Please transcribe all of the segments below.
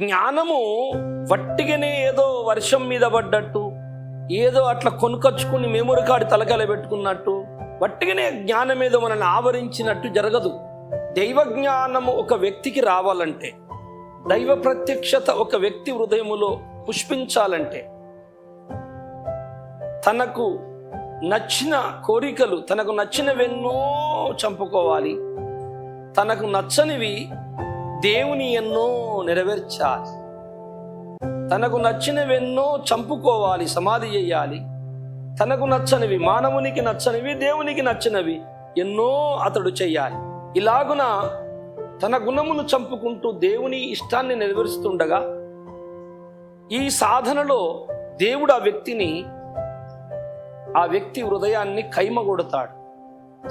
జ్ఞానము వట్టిగానే ఏదో వర్షం మీద పడ్డట్టు, ఏదో అట్లా కొనుకొచ్చుకుని మెమొరీ కార్డు తలకాయలో పెట్టుకున్నట్టు, వట్టిగానే జ్ఞానం ఏదో మనల్ని ఆవరించినట్టు జరగదు. దైవ జ్ఞానము ఒక వ్యక్తికి రావాలంటే, దైవ ప్రత్యక్షత ఒక వ్యక్తి హృదయములో పుష్పించాలంటే, తనకు నచ్చిన కోరికలు, తనకు నచ్చినవెన్నో చంపుకోవాలి, తనకు నచ్చనివి దేవుని ఎన్నో నెరవేర్చాలి. తనకు నచ్చినవెన్నో చంపుకోవాలి, సమాధి చేయాలి. తనకు నచ్చనివి, మానవునికి నచ్చనివి, దేవునికి నచ్చినవి ఎన్నో అతడు చెయ్యాలి. ఇలాగున తన గుణమును చంపుకుంటూ దేవుని ఇష్టాన్ని నెరవేరుస్తుండగా, ఈ సాధనలో దేవుడు ఆ వ్యక్తి హృదయాన్ని కైమగొడతాడు.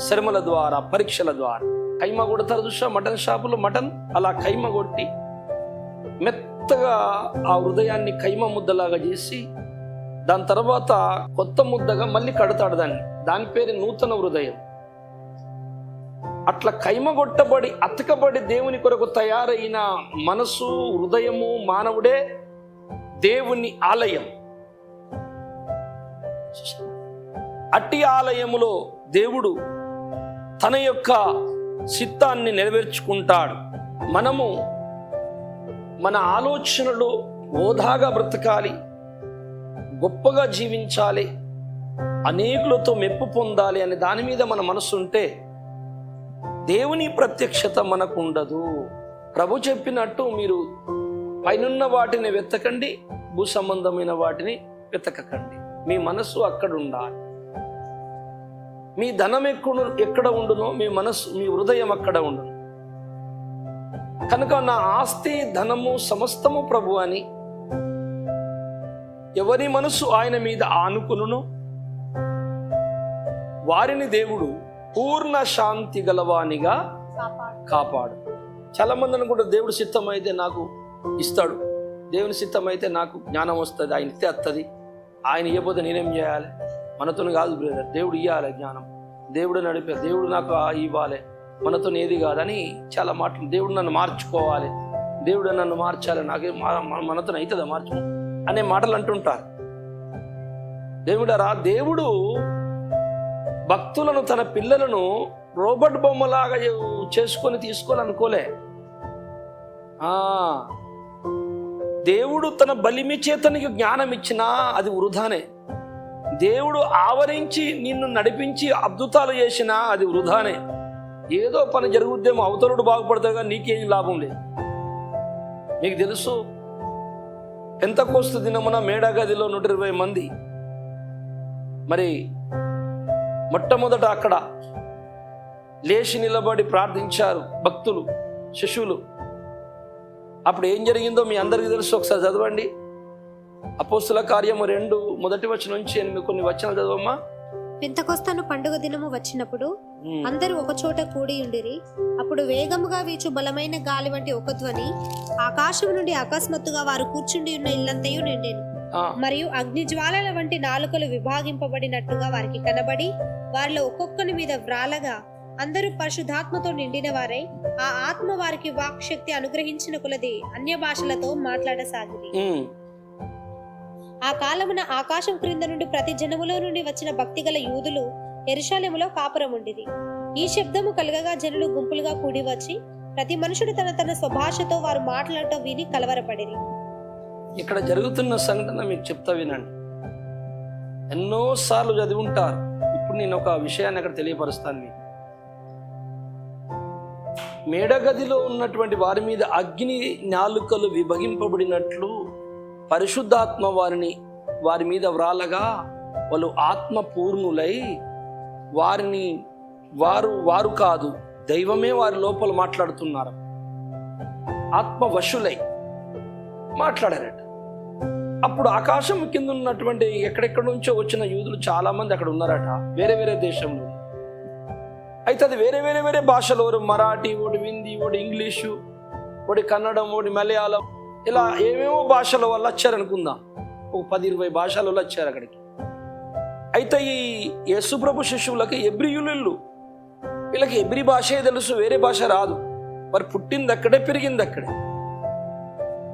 శ్రమల ద్వారా, పరీక్షల ద్వారా కైమ కొడతారు. చూసా మటన్ షాపులో మటన్ అలా కైమ కొట్టి మెత్తగా ఆ హృదయాన్ని కైమ ముద్దలాగా చేసి, దాని తర్వాత కొత్త ముద్దగా మళ్ళీ కడతాడు దాన్ని. దాని పేరు నూతన హృదయం. అట్లా కైమ కొట్టబడి అతకబడి దేవుని కొరకు తయారైన మనసు, హృదయము, మానవుడే దేవుని ఆలయం. అట్టి ఆలయములో దేవుడు తన యొక్క చిత్తాన్ని నెరవేర్చుకుంటాడు. మనము మన ఆలోచనలు హోదాగా బ్రతకాలి, గొప్పగా జీవించాలి, అనేకులతో మెప్పు పొందాలి అనే దాని మీద మన మనసు ఉంటే దేవుని ప్రత్యక్షత మనకు ఉండదు. ప్రభు చెప్పినట్టు, మీరు పైనున్న వాటిని వెతకండి, భూ సంబంధమైన వాటిని వెతకకండి. మీ మనసు అక్కడ ఉండాలి. మీ ధనం ఎక్కడ ఉండునో మీ మనసు, మీ హృదయం అక్కడ ఉండును. కనుక నా ఆస్తి, ధనము సమస్తము ప్రభు అని ఎవరి మనసు ఆయన మీద ఆనుకును వారిని దేవుడు పూర్ణ శాంతి గలవానిగా కాపాడు. చాలా మంది అనుకుంటారు, దేవుడు సిద్ధం అయితే నాకు ఇస్తాడు, దేవుని సిద్ధం అయితే నాకు జ్ఞానం వస్తుంది, ఆయన ఇస్తే వస్తుంది, ఆయన ఇవ్వకపోతే నేనేం చేయాలి? మనతో కాదు బ్రదర్, దేవుడు ఇవ్వాలి జ్ఞానం, దేవుడు నడిపే, దేవుడు నాకు ఇవ్వాలి, మనతో ఏది కాదని చాలా మాటలు. దేవుడు నన్ను మార్చుకోవాలి, దేవుడు నన్ను మార్చాలి, నాకే మనతో అవుతుందా మార్చు అనే మాటలు అంటుంటారు. దేవుడు భక్తులను, తన పిల్లలను రోబోట్ బొమ్మలాగా చేసుకొని తీసుకోవాలనుకోలే. దేవుడు తన బలిమి చేతనికి జ్ఞానం ఇచ్చినా అది వృధానే. దేవుడు ఆవరించి నిన్ను నడిపించి అద్భుతాలు చేసినా అది వృధానే. ఏదో పని జరుగుద్దేమో, అవతలుడు బాగుపడతాగా, నీకేం లాభం లేదు. మీకు తెలుసు, పెంతెకోస్తు దినమున మేడగదిలో 120 మంది మరి మొట్టమొదట అక్కడ లేచి నిలబడి ప్రార్థించారు భక్తులు, శిష్యులు. అప్పుడు ఏం జరిగిందో మీ అందరికీ తెలుసు. ఒకసారి చదవండి. అపోస్తుల కార్యము 2 మొదటి వచనం నుంచి 8 కొన్ని వచనాలు చదవమ్మా. పెంతెకొస్తు పండుగ దినము వచ్చినప్పుడు అందరూ ఒక చోట కూడి ఉండిరి. అప్పుడు వేగముగా వీచు బలమైన గాలి వంటి ఒక ధ్వని ఆకాశం నుండి అకస్మాత్తుగా వారు కూర్చుండి ఉన్న ఇల్లంతయు నిండెను. మరియు అగ్ని జ్వాలల వంటి నాలుకలు విభాగింపబడినట్టుగా వారికి కనబడి, వారిలో ఒక్కొక్కని మీద వ్రాలగా, అందరూ పరిశుద్ధాత్మతో నిండిన వారై ఆ ఆత్మ వారికి వాక్ శక్తి అనుగ్రహించిన కొలది అన్య భాషలతో మాట్లాడసాగింది. ఆ కాలమున ఆకాశం క్రింద నుండి ప్రతి జనములో నుండి వచ్చిన భక్తిగల యూదులు యెరూషలేములో కాపురం ఉండిరి. ఈ శబ్దము కలగగా జనులు గుంపులుగా కూడి వచ్చి ప్రతి మనుషుడు తన తన స్వభాషతో వారు మాట్లాడటం విని కలవరపడిరి. ఇక్కడ జరుగుతున్న సంఘటన మీకు చెప్తా వినండి. ఎన్నోసార్లు చదివి ఉంటారు. ఇప్పుడు నేను ఒక విషయాన్ని అక్కడ తెలియపరుస్తాను మీకు. మేడగదిలో ఉన్నటువంటి వారి మీద అగ్ని నాలుకలు విభజింపబడినట్లు పరిశుద్ధాత్మ వారి మీద వ్రాలగా, వాళ్ళు ఆత్మ పూర్ణులై వారు కాదు, దైవమే వారి లోపల మాట్లాడుతున్నారు. ఆత్మ వశులై మాట్లాడారట. అప్పుడు ఆకాశం కింద ఉన్నటువంటి ఎక్కడెక్కడ నుంచో వచ్చిన యూదులు చాలా మంది అక్కడ ఉన్నారట, వేరే వేరే దేశంలో. అయితే అది వేరే వేరే వేరే భాషలో, మరాఠీ, ఒకటి హిందీ, ఒకటి ఇంగ్లీషు, ఒకటి కన్నడం, ఒకటి మలయాళం, ఇలా ఏమేమో భాషల వాళ్ళు వచ్చారనుకుందాం. ఒక 10-20 భాషల వాళ్ళు వచ్చారు అక్కడికి. అయితే ఈ యేసుప్రభు శిష్యులకి ఎబ్రియులు, వీళ్ళకి ఎబ్రి భాషే తెలుసు, వేరే భాష రాదు. వారు పుట్టింది అక్కడే, పెరిగింది అక్కడే.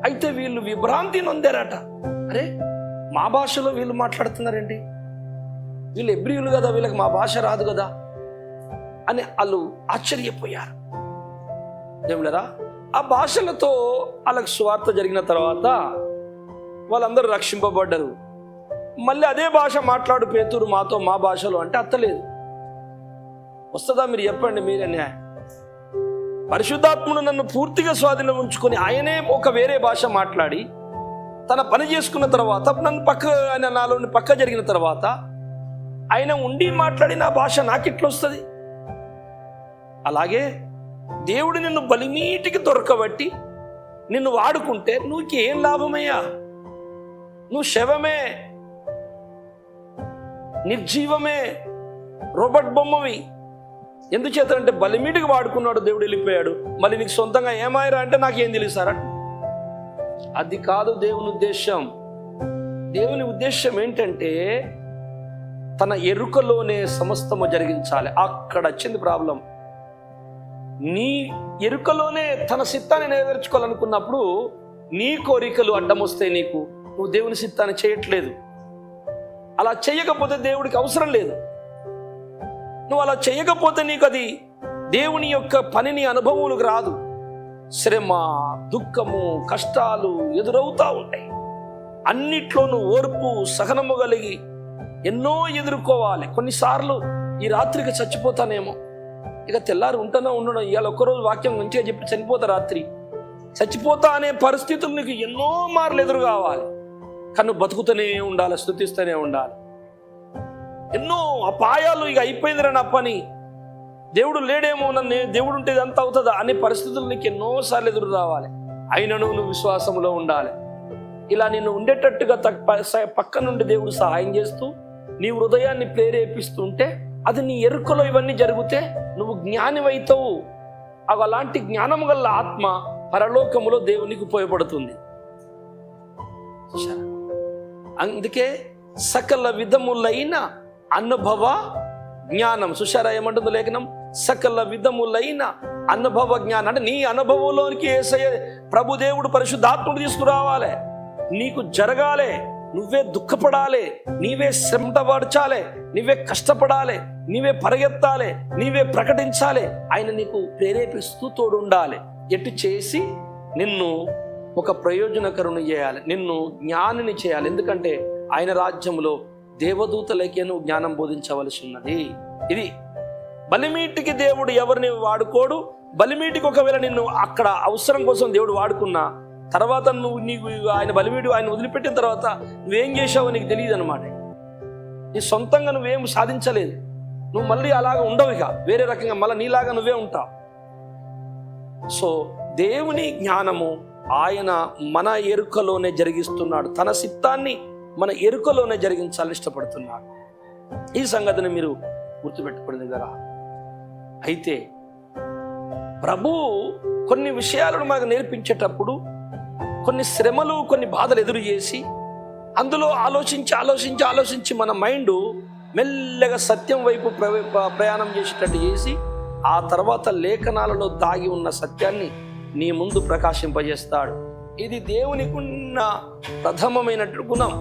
అయితే వీళ్ళు విభ్రాంతి నొందారట. అరే, మా భాషలో వీళ్ళు మాట్లాడుతున్నారండి, వీళ్ళు ఎబ్రియులు కదా, వీళ్ళకి మా భాష రాదు కదా అని వాళ్ళు ఆశ్చర్యపోయారు. దేవులరా, ఆ భాషలతో వాళ్ళకి సువార్త జరిగిన తర్వాత వాళ్ళందరూ రక్షింపబడ్డారు. మళ్ళీ అదే భాష మాట్లాడు పేతురు మాతో మా భాషలో అంటే అత్తలేదు. వస్తుందా మీరు చెప్పండి, మీరే. పరిశుద్ధాత్ముడు నన్ను పూర్తిగా స్వాధీనం ఉంచుకొని ఆయనే ఒక వేరే భాష మాట్లాడి తన పని చేసుకున్న తర్వాత నన్ను ఆయన నాలో పక్క జరిగిన తర్వాత ఆయన ఉండి మాట్లాడిన భాష నాకెట్లొస్తుంది? అలాగే దేవుడు నిన్ను బలిమీటికి దొరకబట్టి నిన్ను వాడుకుంటే నువ్వుకేం లాభమయ్యా? నువ్వు శవమే, నిర్జీవమే, రోబోట్ బొమ్మవి. ఎందుచేతంటే బలిమీటికి వాడుకున్నాడు, దేవుడు వెళ్ళిపోయాడు. మళ్ళీ నీకు సొంతంగా ఏమాయరా అంటే నాకేం తెలుసారా? అది కాదు దేవుని ఉద్దేశం. దేవుని ఉద్దేశం ఏంటంటే తన ఎరుకలోనే సమస్తము జరిగించాలి. అక్కడ వచ్చింది ప్రాబ్లం. నీ ఎరుకలోనే తన చిత్తాన్ని నెరవేర్చుకోవాలనుకున్నప్పుడు నీ కోరికలు అడ్డం వస్తాయి. నువ్వు దేవుని చిత్తాన్ని చేయట్లేదు. అలా చేయకపోతే దేవుడికి అవసరం లేదు. నువ్వు అలా చేయకపోతే నీకు అది దేవుని యొక్క పనిని అనుభవములకు రాదు. శ్రమ, దుఃఖము, కష్టాలు ఎదురవుతూ ఉంటాయి. అన్నిట్లోనూ ఓర్పు, సహనము కలిగి ఎన్నో ఎదుర్కోవాలి. కొన్నిసార్లు ఈ రాత్రికి చచ్చిపోతానేమో, ఇక తెల్లారి ఉంటూనే ఉండడం, ఇవాళ ఒక్కరోజు వాక్యం మంచిగా చెప్పి చనిపోతా, రాత్రి చచ్చిపోతా అనే పరిస్థితులు నీకు ఎన్నో మార్లు ఎదురు కావాలి. కన్ను బతుకుతూనే ఉండాలి, స్తుతిస్తూనే ఉండాలి. ఎన్నో అపాయాలు, ఇక అయిపోయిందిరా నా పని, దేవుడు లేడేమో, నన్ను దేవుడు ఉంటే ఇదంతా అవుతుందా అనే పరిస్థితులు నీకు ఎన్నోసార్లు ఎదురు రావాలి. అయినను నువ్వు విశ్వాసంలో ఉండాలి. ఇలా నిన్ను ఉండేటట్టుగా పక్క నుండి దేవుడు సహాయం చేస్తూ నీ హృదయాన్ని ప్రేరేపిస్తుంటే అది నీ ఎరుకలో ఇవన్నీ జరిగితే నువ్వు జ్ఞానివైతావు. అలాంటి జ్ఞానం గల ఆత్మ పరలోకములో దేవునికి ఉపయోగపడుతుంది. అందుకే సకల విధములైన అనుభవ జ్ఞానం, సుషారా ఏమంటుందో లేఖనం, సకల విధములైన అనుభవ జ్ఞానం. అంటే నీ అనుభవంలోనికి యేసయ్య ప్రభుదేవుడు పరిశుద్ధాత్ముడు తీసుకురావాలి, నీకు జరగాలి, నువ్వే దుఃఖపడాలి, నీవే శ్రమపడాలి, నీవే కష్టపడాలి, నీవే పరిగెత్తాలి, నీవే ప్రకటించాలి. ఆయన నీకు ప్రేరేపిస్తూ తోడుండాలి. ఎటు చేసి నిన్ను ఒక ప్రయోజనకరుని చేయాలి, నిన్ను జ్ఞానిని చేయాలి. ఎందుకంటే ఆయన రాజ్యంలో దేవదూతలకే నువ్వు జ్ఞానం బోధించవలసి ఉన్నది. ఇది బలిమీటికి దేవుడు ఎవరిని వాడుకోడు. బలిమీటికి ఒకవేళ నిన్ను అక్కడ అవసరం కోసం దేవుడు వాడుకున్నా తర్వాత నీకు ఆయన బలిమీడు ఆయన వదిలిపెట్టిన తర్వాత నువ్వేం చేసావో నీకు తెలియదు అనమాట. నీ సొంతంగా నువ్వేం సాధించలేదు. నువ్వు మళ్ళీ అలాగా ఉండవు, ఇక వేరే రకంగా మళ్ళీ నీలాగా నువ్వే ఉంటావు. సో దేవుని జ్ఞానము ఆయన మన ఎరుకలోనే జరిగిస్తున్నాడు. తన చిత్తాన్ని మన ఎరుకలోనే జరిగించాలని ఇష్టపడుతున్నాడు. ఈ సంగతిని మీరు గుర్తుపెట్టుకునే దగ్గర అయితే ప్రభు కొన్ని విషయాలను మనకు నేర్పించేటప్పుడు కొన్ని శ్రమలు, కొన్ని బాధలు ఎదురు చేసి అందులో ఆలోచించి మన మైండ్ మెల్లగా సత్యం వైపు ప్రయాణం చేసేటట్టు చేసి ఆ తర్వాత లేఖనాలలో దాగి ఉన్న సత్యాన్ని నీ ముందు ప్రకాశింపజేస్తాడు. ఇది దేవునికి ఉన్న ప్రథమమైన గుణం.